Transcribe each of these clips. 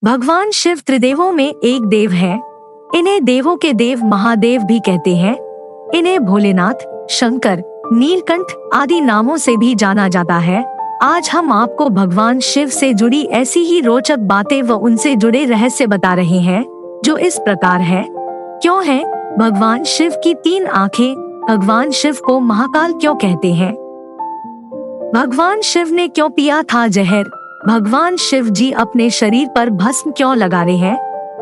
भगवान शिव त्रिदेवों में एक देव है। इन्हें देवों के देव महादेव भी कहते हैं। इन्हें भोलेनाथ, शंकर, नीलकंठ आदि नामों से भी जाना जाता है। आज हम आपको भगवान शिव से जुड़ी ऐसी ही रोचक बातें व उनसे जुड़े रहस्य बता रहे हैं, जो इस प्रकार है। क्यों है भगवान शिव की 3 आँखें? भगवान शिव को महाकाल क्यों कहते हैं? भगवान शिव ने क्यों पिया था जहर? भगवान शिव जी अपने शरीर पर भस्म क्यों लगा रहे हैं?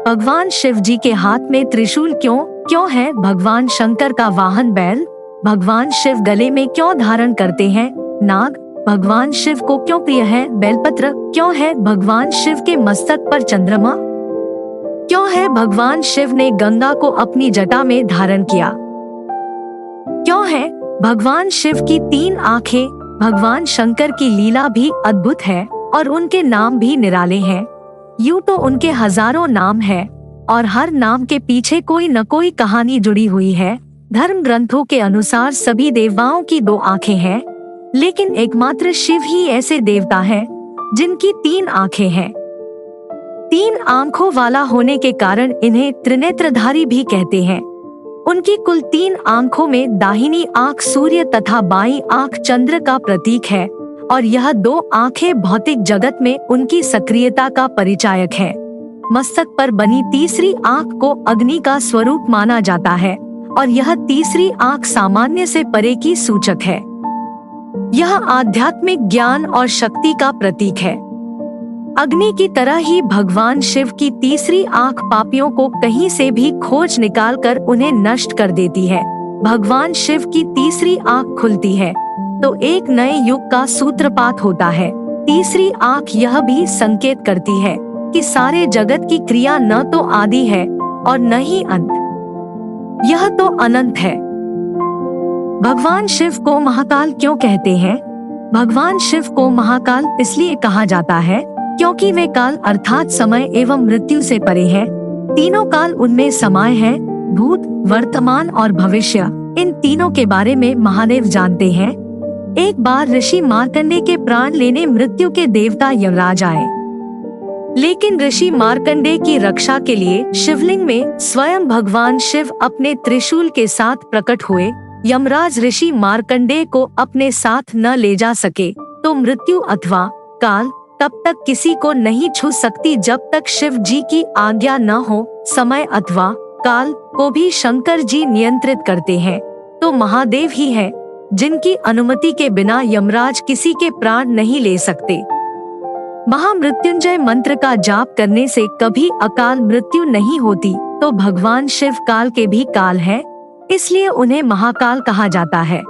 भगवान शिव जी के हाथ में त्रिशूल क्यों है? भगवान शंकर का वाहन बैल? भगवान शिव गले में क्यों धारण करते हैं नाग? भगवान शिव को क्यों प्रिय है बेलपत्र? क्यों है भगवान शिव के मस्तक पर चंद्रमा? क्यों है भगवान शिव ने गंगा को अपनी जटा में धारण किया? क्यों है भगवान शिव की 3 आँखें? भगवान शंकर की लीला भी अद्भुत है और उनके नाम भी निराले हैं। यूं तो उनके हजारों नाम हैं और हर नाम के पीछे कोई न कोई कहानी जुड़ी हुई है। धर्म ग्रंथों के अनुसार सभी देवताओं की 2 आँखें हैं, लेकिन एकमात्र शिव ही ऐसे देवता हैं जिनकी 3 आँखें हैं। 3 आँखों वाला होने के कारण इन्हें त्रिनेत्रधारी भी कहते हैं। उनकी कुल 3 आँखों में दाहिनी आँख सूर्य तथा बाईं आँख चंद्र का प्रतीक है और यह 2 आँखें भौतिक जगत में उनकी सक्रियता का परिचायक है। मस्तक पर बनी तीसरी आँख को अग्नि का स्वरूप माना जाता है और यह तीसरी आँख सामान्य से परे की सूचक है। यह आध्यात्मिक ज्ञान और शक्ति का प्रतीक है। अग्नि की तरह ही भगवान शिव की तीसरी आँख पापियों को कहीं से भी खोज निकालकर उन्हें नष्ट कर देती है। भगवान शिव की तीसरी आँख खुलती है तो एक नए युग का सूत्रपात होता है। तीसरी आँख यह भी संकेत करती है कि सारे जगत की क्रिया न तो आदि है और न ही अंत, यह तो अनंत है। भगवान शिव को महाकाल क्यों कहते हैं? भगवान शिव को महाकाल इसलिए कहा जाता है क्योंकि वे काल अर्थात समय एवं मृत्यु से परे हैं। तीनों काल उनमें समाये हैं, भूत, वर्तमान और भविष्य। इन तीनों के बारे में महादेव जानते हैं। एक बार ऋषि मार्कंडे के प्राण लेने मृत्यु के देवता यमराज आए, लेकिन ऋषि मार्कंडे की रक्षा के लिए शिवलिंग में स्वयं भगवान शिव अपने त्रिशूल के साथ प्रकट हुए। यमराज ऋषि मार्कंडे को अपने साथ न ले जा सके तो मृत्यु अथवा काल तब तक किसी को नहीं छू सकती जब तक शिव जी की आज्ञा न हो। समय अथवा काल को भी शंकर जी नियंत्रित करते हैं, तो महादेव ही है जिनकी अनुमति के बिना यमराज किसी के प्राण नहीं ले सकते। महामृत्युंजय मंत्र का जाप करने से कभी अकाल मृत्यु नहीं होती, तो भगवान शिव काल के भी काल है, इसलिए उन्हें महाकाल कहा जाता है।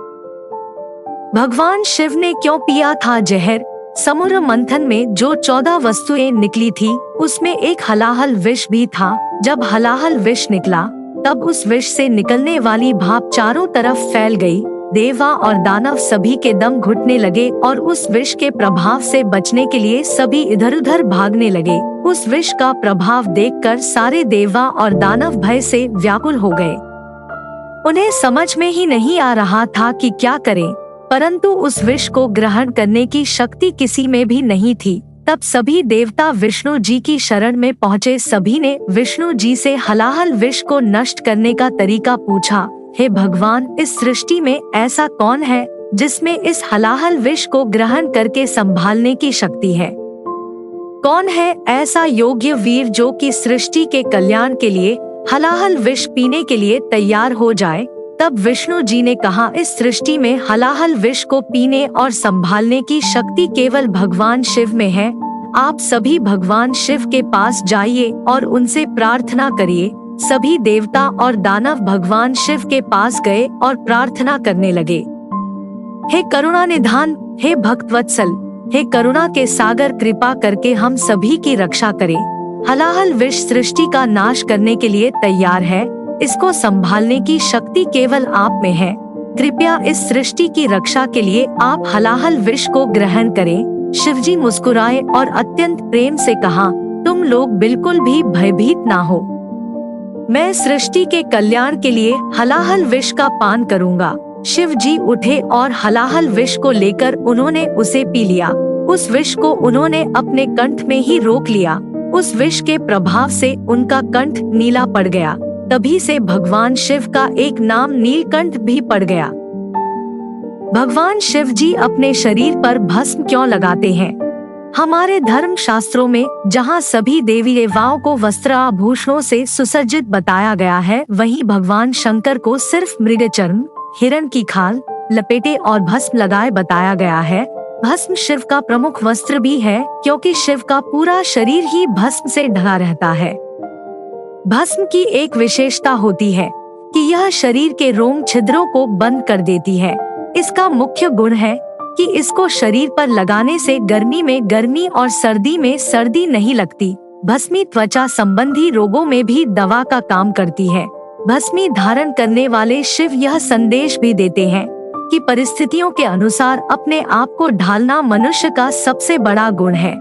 भगवान शिव ने क्यों पिया था जहर? समुद्र मंथन में जो 14 वस्तुएं निकली थी, उसमें एक हलाहल विष भी था। जब हलाहल विष निकला, तब उस विष से निकलने वाली भाप चारों तरफ फैल गई। देवा और दानव सभी के दम घुटने लगे और उस विष के प्रभाव से बचने के लिए सभी इधर उधर भागने लगे। उस विष का प्रभाव देखकर सारे देवा और दानव भय से व्याकुल हो गए। उन्हें समझ में ही नहीं आ रहा था कि क्या करें, परंतु उस विष को ग्रहण करने की शक्ति किसी में भी नहीं थी। तब सभी देवता विष्णु जी की शरण में पहुँचे। सभी ने विष्णु जी से हलाहल विष को नष्ट करने का तरीका पूछा। हे भगवान, इस सृष्टि में ऐसा कौन है जिसमें इस हलाहल विष को ग्रहण करके संभालने की शक्ति है? कौन है ऐसा योग्य वीर जो कि सृष्टि के कल्याण के लिए हलाहल विष पीने के लिए तैयार हो जाए? तब विष्णु जी ने कहा, इस सृष्टि में हलाहल विष को पीने और संभालने की शक्ति केवल भगवान शिव में है। आप सभी भगवान शिव के पास जाइए और उनसे प्रार्थना करिए। सभी देवता और दानव भगवान शिव के पास गए और प्रार्थना करने लगे। हे करुणा निधान, हे भक्तवत्सल, हे करुणा के सागर, कृपा करके हम सभी की रक्षा करें। हलाहल विष सृष्टि का नाश करने के लिए तैयार है। इसको संभालने की शक्ति केवल आप में है। कृपया इस सृष्टि की रक्षा के लिए आप हलाहल विष को ग्रहण करें। शिवजी मुस्कुराए और अत्यंत प्रेम से कहा, तुम लोग बिल्कुल भी भयभीत ना हो। मैं सृष्टि के कल्याण के लिए हलाहल विष का पान करूंगा। शिव जी उठे और हलाहल विष को लेकर उन्होंने उसे पी लिया। उस विष को उन्होंने अपने कंठ में ही रोक लिया। उस विष के प्रभाव से उनका कंठ नीला पड़ गया। तभी से भगवान शिव का एक नाम नीलकंठ भी पड़ गया। भगवान शिव जी अपने शरीर पर भस्म क्यों लगाते हैं? हमारे धर्म शास्त्रों में जहाँ सभी देवी देवताओं को वस्त्र आभूषणों से सुसज्जित बताया गया है, वहीं भगवान शंकर को सिर्फ मृग चर्म, हिरण की खाल लपेटे और भस्म लगाए बताया गया है। भस्म शिव का प्रमुख वस्त्र भी है, क्योंकि शिव का पूरा शरीर ही भस्म से ढका रहता है। भस्म की एक विशेषता होती है कि यह शरीर के रोम छिद्रों को बंद कर देती है। इसका मुख्य गुण है कि इसको शरीर पर लगाने से गर्मी में गर्मी और सर्दी में सर्दी नहीं लगती। भस्मी त्वचा संबंधी रोगों में भी दवा का काम करती है। भस्मी धारण करने वाले शिव यह संदेश भी देते हैं कि परिस्थितियों के अनुसार अपने आप को ढालना मनुष्य का सबसे बड़ा गुण है।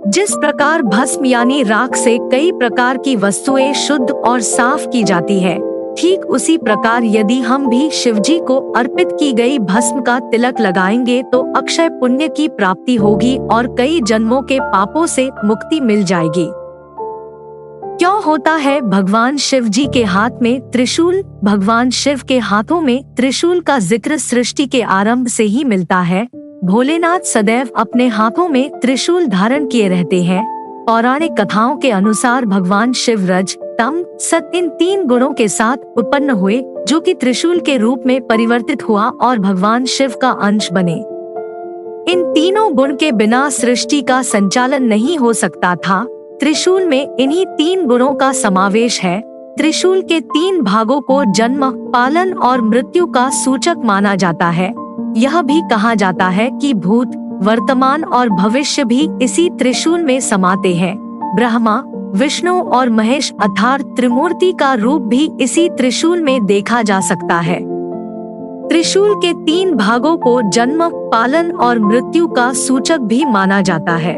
जिस प्रकार भस्म यानी राख से कई प्रकार की वस्तुएं शुद्ध और साफ की जाती है, ठीक उसी प्रकार यदि हम भी शिवजी को अर्पित की गई भस्म का तिलक लगाएंगे तो अक्षय पुण्य की प्राप्ति होगी और कई जन्मों के पापों से मुक्ति मिल जाएगी। क्यों होता है भगवान शिव जी के हाथ में त्रिशूल? भगवान शिव के हाथों में त्रिशूल का जिक्र सृष्टि के आरंभ से ही मिलता है। भोलेनाथ सदैव अपने हाथों में त्रिशूल धारण किए रहते हैं। पौराणिक कथाओं के अनुसार भगवान शिव रज, तम, सत इन 3 गुणों के साथ उत्पन्न हुए, जो कि त्रिशूल के रूप में परिवर्तित हुआ और भगवान शिव का अंश बने। इन तीनों गुण के बिना सृष्टि का संचालन नहीं हो सकता था। त्रिशूल में इन्हीं 3 गुणों का समावेश है। त्रिशूल के 3 भागों को जन्म, पालन और मृत्यु का सूचक माना जाता है। यह भी कहा जाता है कि भूत, वर्तमान और भविष्य भी इसी त्रिशूल में समाते हैं। ब्रह्मा, विष्णु और महेश अर्थात त्रिमूर्ति का रूप भी इसी त्रिशूल में देखा जा सकता है। त्रिशूल के 3 भागों को जन्म, पालन और मृत्यु का सूचक भी माना जाता है।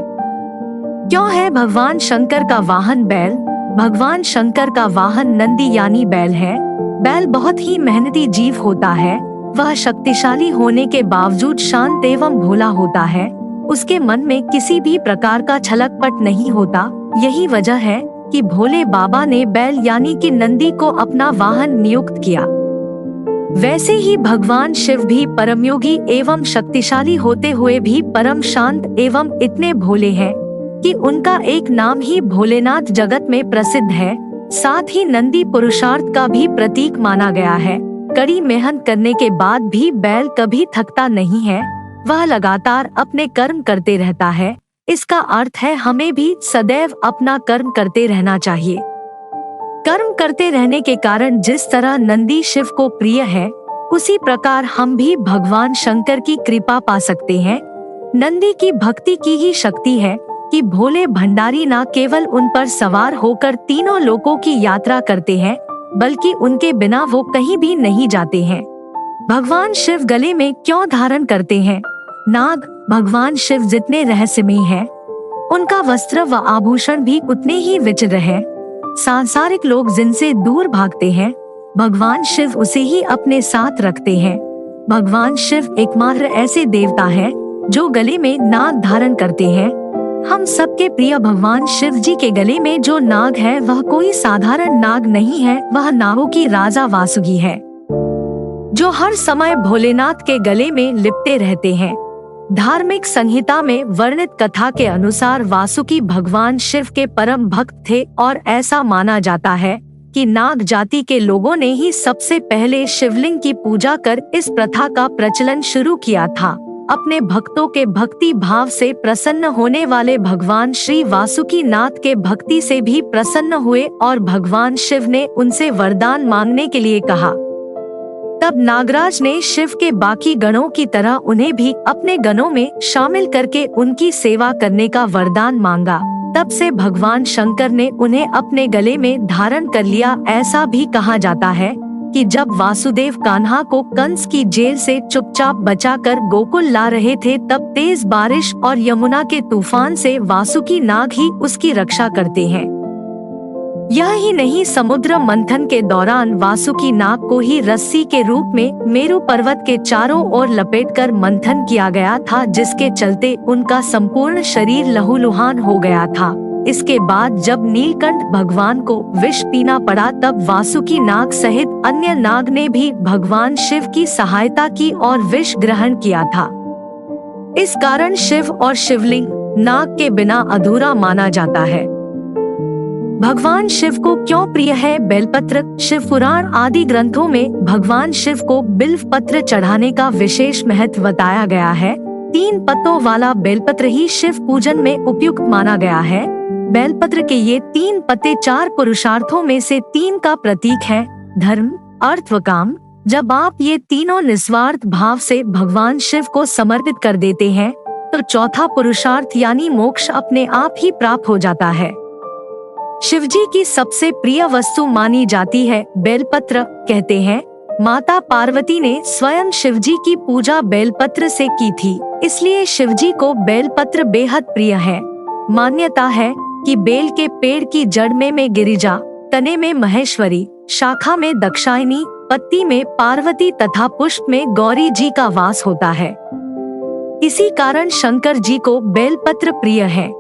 क्यों है भगवान शंकर का वाहन बैल? भगवान शंकर का वाहन नंदी यानी बैल है। बैल बहुत ही मेहनती जीव होता है। वह शक्तिशाली होने के बावजूद शांत एवं भोला होता है। उसके मन में किसी भी प्रकार का छलकपट नहीं होता। यही वजह है कि भोले बाबा ने बैल यानी कि नंदी को अपना वाहन नियुक्त किया। वैसे ही भगवान शिव भी परमयोगी एवं शक्तिशाली होते हुए भी परम शांत एवं इतने भोले हैं कि उनका एक नाम ही भोलेनाथ जगत में प्रसिद्ध है। साथ ही नंदी पुरुषार्थ का भी प्रतीक माना गया है। कड़ी मेहनत करने के बाद भी बैल कभी थकता नहीं है। वह लगातार अपने कर्म करते रहता है। इसका अर्थ है हमें भी सदैव अपना कर्म करते रहना चाहिए। कर्म करते रहने के कारण जिस तरह नंदी शिव को प्रिय है, उसी प्रकार हम भी भगवान शंकर की कृपा पा सकते हैं। नंदी की भक्ति की ही शक्ति है कि भोले भंडारी न केवल उन पर सवार होकर तीनों लोकों की यात्रा करते हैं, बल्कि उनके बिना वो कहीं भी नहीं जाते हैं। भगवान शिव गले में क्यों धारण करते हैं नाग? भगवान शिव जितने रहस्यमय हैं, उनका वस्त्र व आभूषण भी उतने ही विचित्र हैं। सांसारिक लोग जिनसे दूर भागते हैं, भगवान शिव उसे ही अपने साथ रखते हैं। भगवान शिव एकमात्र ऐसे देवता हैं जो गले में नाग धारण करते हैं। हम सबके प्रिय भगवान शिव जी के गले में जो नाग है वह कोई साधारण नाग नहीं है, वह नागों की राजा वासुकी है, जो हर समय भोलेनाथ के गले में लिपटे रहते हैं। धार्मिक संहिता में वर्णित कथा के अनुसार वासुकी भगवान शिव के परम भक्त थे और ऐसा माना जाता है कि नाग जाति के लोगों ने ही सबसे पहले शिवलिंग की पूजा कर इस प्रथा का प्रचलन शुरू किया था। अपने भक्तों के भक्ति भाव से प्रसन्न होने वाले भगवान श्री वासुकी नाथ के भक्ति से भी प्रसन्न हुए और भगवान शिव ने उनसे वरदान मांगने के लिए कहा। तब नागराज ने शिव के बाकी गणों की तरह उन्हें भी अपने गणों में शामिल करके उनकी सेवा करने का वरदान मांगा। तब से भगवान शंकर ने उन्हें अपने गले में धारण कर लिया। ऐसा भी कहा जाता है कि जब वासुदेव कान्हा को कंस की जेल से चुपचाप बचाकर गोकुल ला रहे थे, तब तेज बारिश और यमुना के तूफान से वासुकी नाग ही उसकी रक्षा करते हैं। यह ही नहीं, समुद्र मंथन के दौरान वासुकी नाग को ही रस्सी के रूप में मेरु पर्वत के चारों ओर लपेटकर मंथन किया गया था, जिसके चलते उनका संपूर्ण शरीर लहूलुहान हो गया था। इसके बाद जब नीलकंठ भगवान को विष पीना पड़ा तब वासुकी नाग सहित अन्य नाग ने भी भगवान शिव की सहायता की और विष ग्रहण किया था। इस कारण शिव और शिवलिंग नाग के बिना अधूरा माना जाता है। भगवान शिव को क्यों प्रिय है बेलपत्र? शिव पुराण आदि ग्रंथों में भगवान शिव को बिल्व पत्र चढ़ाने का विशेष महत्व बताया गया है। 3 पत्तों वाला बेलपत्र ही शिव पूजन में उपयुक्त माना गया है। बेलपत्र के ये 3 पत्ते 4 पुरुषार्थों में से 3 का प्रतीक है, धर्म, अर्थ व काम। जब आप ये तीनों निस्वार्थ भाव से भगवान शिव को समर्पित कर देते हैं तो चौथा पुरुषार्थ यानी मोक्ष अपने आप ही प्राप्त हो जाता है। शिवजी की सबसे प्रिय वस्तु मानी जाती है बेलपत्र। कहते हैं माता पार्वती ने स्वयं शिवजी की पूजा बेलपत्र से की थी, इसलिए शिवजी को बेलपत्र बेहद प्रिय है। मान्यता है कि बेल के पेड़ की जड़ में गिरिजा, तने में महेश्वरी, शाखा में दक्षायनी, पत्ती में पार्वती तथा पुष्प में गौरी जी का वास होता है। इसी कारण शंकर जी को बेलपत्र प्रिय है।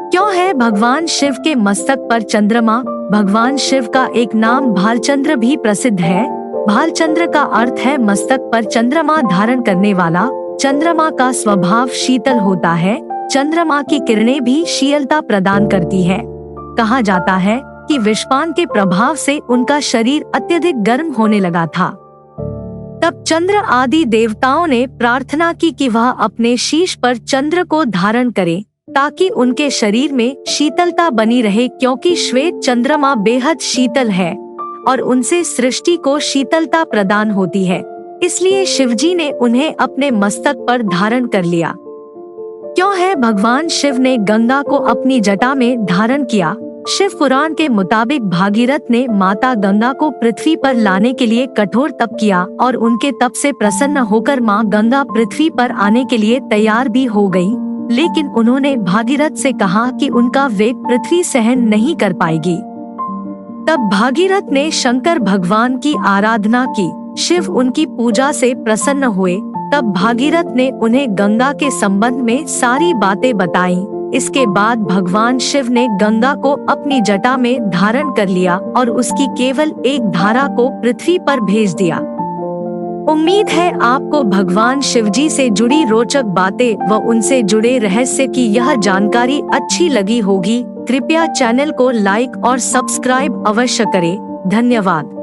क्यों है भगवान शिव के मस्तक पर चंद्रमा? भगवान शिव का एक नाम भालचंद्र भी प्रसिद्ध है। भालचंद्र का अर्थ है मस्तक पर चंद्रमा धारण करने वाला। चंद्रमा का स्वभाव शीतल होता है। चंद्रमा की किरणें भी शीतलता प्रदान करती है। कहा जाता है कि विषपान के प्रभाव से उनका शरीर अत्यधिक गर्म होने लगा था। तब चंद्र आदि देवताओं ने प्रार्थना की कि वह अपने शीश पर चंद्र को धारण करें ताकि उनके शरीर में शीतलता बनी रहे, क्योंकि श्वेत चंद्रमा बेहद शीतल है और उनसे सृष्टि को शीतलता प्रदान होती है। इसलिए शिवजी ने उन्हें अपने मस्तक पर धारण कर लिया। क्यों है भगवान शिव ने गंगा को अपनी जटा में धारण किया? शिव पुराण के मुताबिक भागीरथ ने माता गंगा को पृथ्वी पर लाने के लिए कठोर तप किया और उनके तप से प्रसन्न होकर माँ गंगा पृथ्वी पर आने के लिए तैयार भी हो गई। लेकिन उन्होंने भागीरथ से कहा कि उनका वेग पृथ्वी सहन नहीं कर पाएगी। तब भागीरथ ने शंकर भगवान की आराधना की। शिव उनकी पूजा से प्रसन्न हुए। तब भागीरथ ने उन्हें गंगा के संबंध में सारी बातें बताईं। इसके बाद भगवान शिव ने गंगा को अपनी जटा में धारण कर लिया और उसकी केवल एक धारा को पृथ्वी पर भेज दिया। उम्मीद है आपको भगवान शिवजी से जुड़ी रोचक बातें व उनसे जुड़े रहस्य की यह जानकारी अच्छी लगी होगी। कृपया चैनल को लाइक और सब्सक्राइब अवश्य करें। धन्यवाद।